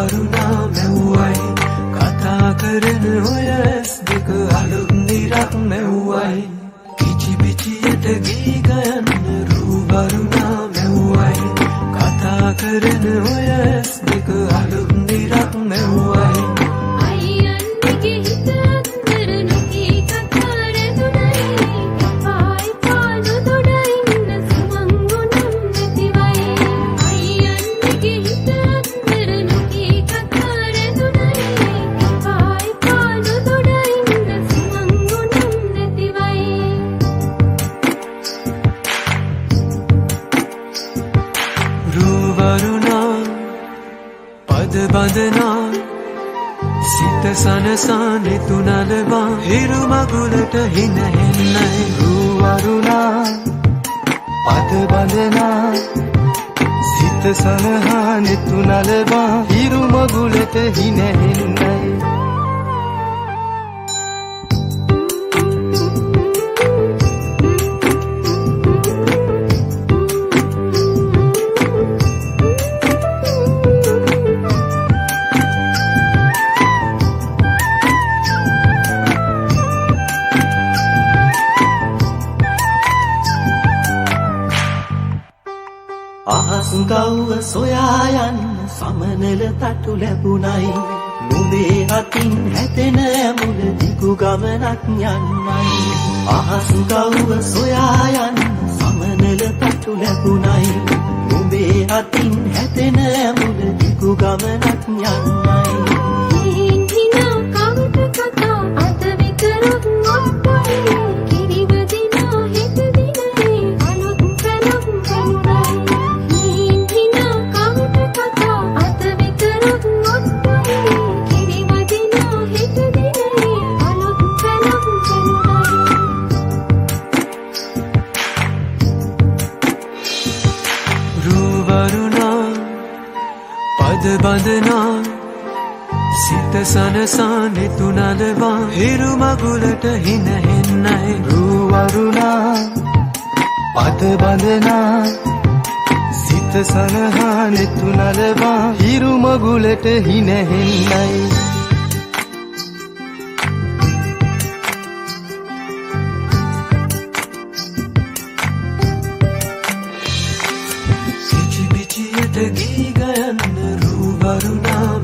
වරුණා මැව්වයි කතා කරන ඔය ඇස් දෙක අලුත් නිරක් මැව්වයි කිචි පිචියට ගී ගයන්න රූ වරුණා මැව්වයි කතා කරන ඔය ඇස් දෙක අලුත් නිරක් මැව්වයි බඳනා සිත සනසානේ තුනලවා හිරු මගුලට හින හෙන්නයි රූ වරුණා පද බඳනා සිත සනහානේ තුනලවා හිරු මගුලට හින හෙන්නයි අහස් ගව්ව සොයා යන්න සමනල තටු ලැබුණයි නුඹේ අතින් හැතෙන ඇමුණ දිගු ගමනක් යන්නයි අහස් ගව්ව සොයා යන්න සමනල තටු ලැබුණයි නුඹේ අතින් හැතෙන ඇමුණ දිගු ගමනක් යන්නයි පද බඳනා සිත සනසානේ තුනලවා හිරු මගුලට හින හෙන්නයි රූ වරුණා පද බඳනා සිත සනහානේ තුනලවා හිරු මගුලට හින හෙන්නයි ගී ගයන්න රූ වරුණා